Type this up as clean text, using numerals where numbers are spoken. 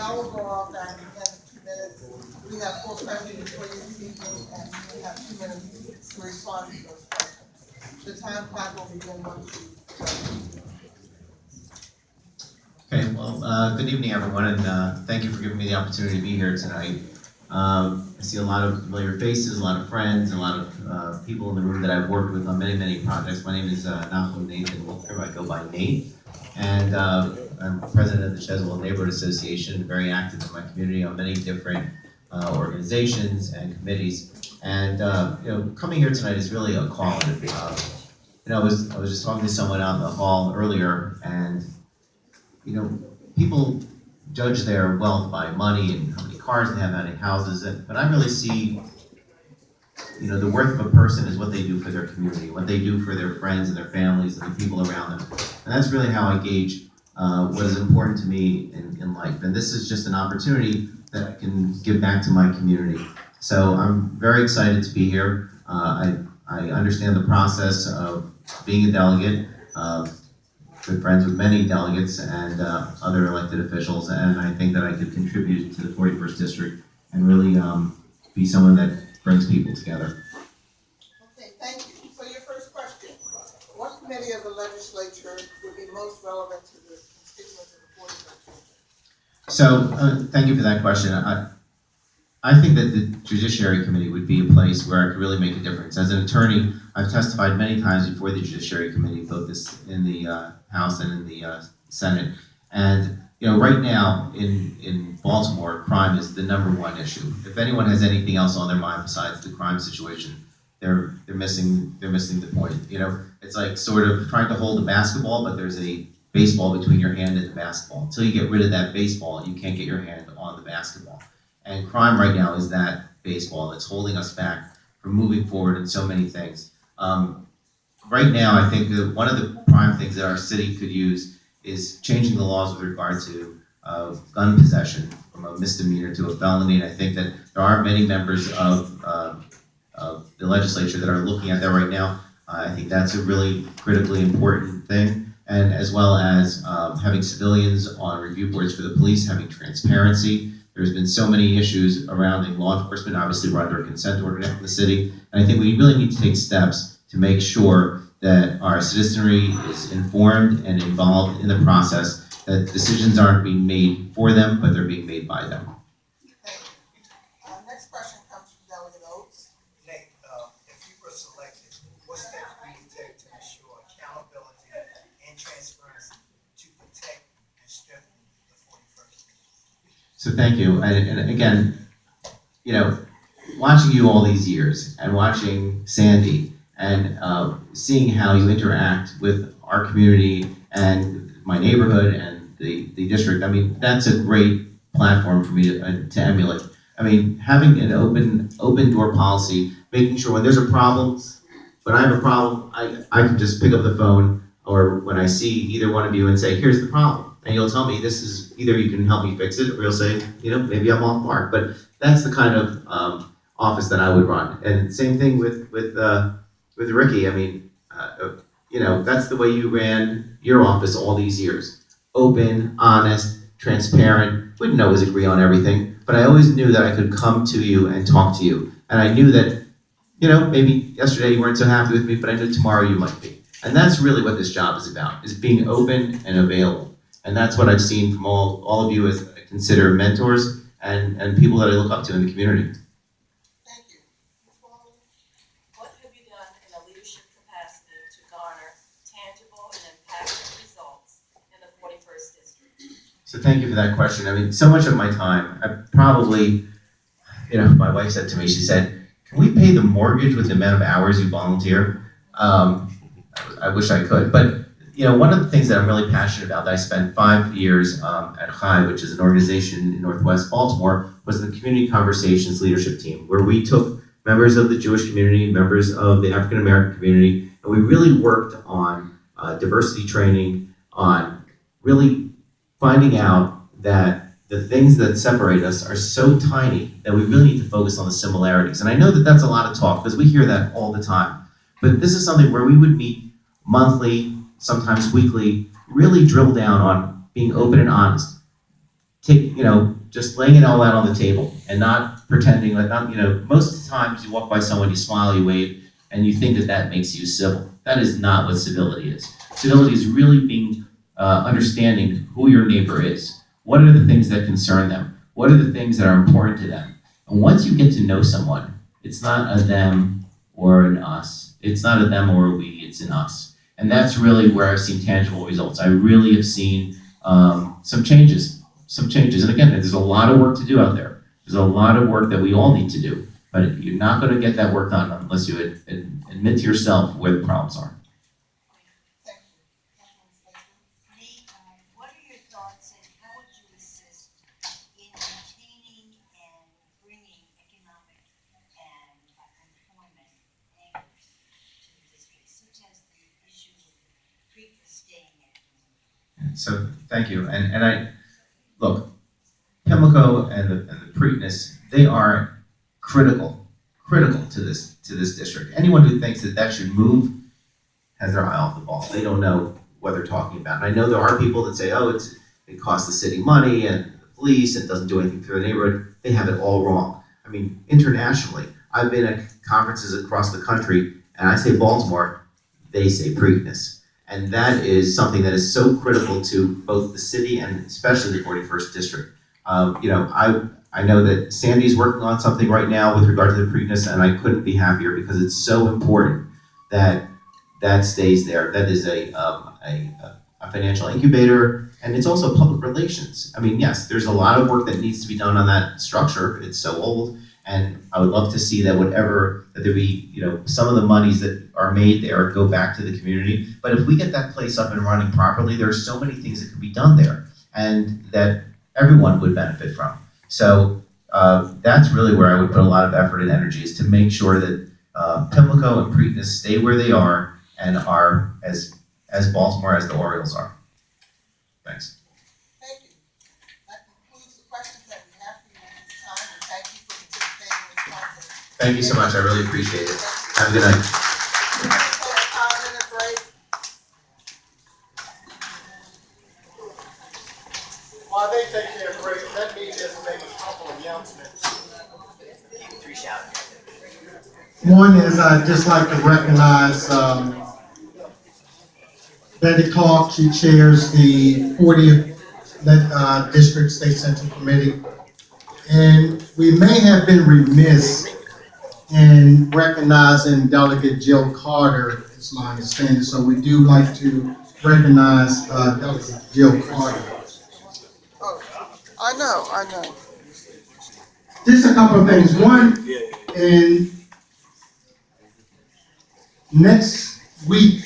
I will go off that in 2 minutes. We have 4 questions for you speakers, and you have 2 minutes to respond to those questions. The time clock will begin once you. Okay, well, good evening, everyone, and thank you for giving me the opportunity to be here tonight. I see a lot of familiar faces, a lot of friends, a lot of people in the room that I've worked with on many, many projects. My name is Nahum Nathan Wilker. I go by Nate, and I'm president of the Cheswell Neighborhood Association, very active in my community on many different organizations and committees. And coming here tonight is really a calling. I was just talking to someone out in the hall earlier, and people judge their wealth by money and how many cars they have, how many houses, but I really see, the worth of a person is what they do for their community, what they do for their friends and their families and the people around them. And that's really how I gauge what is important to me in life. And this is just an opportunity that I can give back to my community. So I'm very excited to be here. I understand the process of being a delegate. Good friends with many delegates and other elected officials, and I think that I could contribute to the 41st District and really be someone that brings people together. Okay, thank you. So your first question, what committee of the legislature would be most relevant to the constituents of the 41st District? So thank you for that question. I think that the Judiciary Committee would be a place where I could really make a difference. As an attorney, I've testified many times before the Judiciary Committee, both in the House and in the Senate. And right now in Baltimore, crime is the #1 issue. If anyone has anything else on their mind besides the crime situation, they're missing the point. It's like sort of trying to hold a basketball, but there's a baseball between your hand and the basketball. Until you get rid of that baseball, you can't get your hand on the basketball. And crime right now is that baseball that's holding us back from moving forward in so many things. Right now, I think that one of the prime things that our city could use is changing the laws with regard to gun possession from a misdemeanor to a felony. And I think that there are many members of the legislature that are looking at that right now. I think that's a really critically important thing. And as well as having civilians on review boards for the police, having transparency. There's been so many issues surrounding law enforcement. Obviously, we're under a consent order in the city. And I think we really need to take steps to make sure that our citizenry is informed and involved in the process, that decisions aren't being made for them, but they're being made by them. Thank you. Next question comes from Delegate Oates. Nate, if you were selected, what steps will you take to ensure accountability and transparency to protect and strengthen the 41st? So thank you. And again, watching you all these years and watching Sandy and seeing how you interact with our community and my neighborhood and the district, that's a great platform for me to emulate. Having an open door policy, making sure when there's a problem, when I have a problem, I can just pick up the phone, or when I see either one of you and say, here's the problem. And you'll tell me this is, either you can help me fix it, or you'll say, maybe I'm off mark. But that's the kind of office that I would run. And same thing with Ricky. That's the way you ran your office all these years. Open, honest, transparent. Wouldn't always agree on everything, but I always knew that I could come to you and talk to you. And I knew that, maybe yesterday you weren't so happy with me, but I knew tomorrow you might be. And that's really what this job is about, is being open and available. And that's what I've seen from all of you as I consider mentors and people that I look up to in the community. Thank you. What have you done in a leadership capacity to garner tangible and impactful results in the 41st District? So thank you for that question. So much of my time, I probably, my wife said to me, she said, can we pay the mortgage with the amount of hours you volunteer? I wish I could, but one of the things that I'm really passionate about, that I spent 5 years at CHI, which is an organization in Northwest Baltimore, was the Community Conversations Leadership Team, where we took members of the Jewish community, members of the African American community, and we really worked on diversity training, on really finding out that the things that separate us are so tiny that we really need to focus on the similarities. And I know that that's a lot of talk, because we hear that all the time. But this is something where we would meet monthly, sometimes weekly, really drill down on being open and honest, just laying it all out on the table and not pretending like, most of the times you walk by someone, you smile, you wave, and you think that that makes you civil. That is not what civility is. Civility is really being, understanding who your neighbor is. What are the things that concern them? What are the things that are important to them? And once you get to know someone, it's not a them or an us. It's not a them or a we, it's an us. And that's really where I've seen tangible results. I really have seen some changes. And again, there's a lot of work to do out there. There's a lot of work that we all need to do. But you're not going to get that work done unless you admit to yourself where the problems are. Thank you. Lee, what are your thoughts and how would you assist in maintaining and bringing economic and employment anchors to the district, such as the issue of Preakness staying at? So thank you. And I look, Pimlico and the Preakness, they are critical to this district. Anyone who thinks that should move has their eye off the ball. They don't know what they're talking about. And I know there are people that say, oh, it costs the city money and the police, it doesn't do anything for the neighborhood. They have it all wrong. I mean, internationally, I've been at conferences across the country, and I say Baltimore, they say Preakness. And that is something that is so critical to both the city and especially the 41st district. I know that Sandy's working on something right now with regard to the Preakness, and I couldn't be happier because it's so important that that stays there. That is a financial incubator, and it's also public relations. I mean, yes, there's a lot of work that needs to be done on that structure. It's so old, and I would love to see that that there be, some of the monies that are made there go back to the community. But if we get that place up and running properly, there are so many things that could be done there, and that everyone would benefit from. So that's really where I would put a lot of effort and energy, is to make sure that Pimlico and Preakness stay where they are and are as Baltimore as the Orioles are. Thanks. Thank you. That concludes the questions that we have for you at this time, and thank you for participating in this conference. Thank you so much. I really appreciate it. Have a good night. We're gonna take a 5-minute break. While they take their break, let me just make a couple of announcements. One is I'd just like to recognize Betty Clark. She chairs the 40th District State Central Committee. And we may have been remiss in recognizing Delegate Jill Carter, is my understanding. So we do like to recognize Delegate Jill Carter. Oh, I know. Just a couple of things. One, in next week,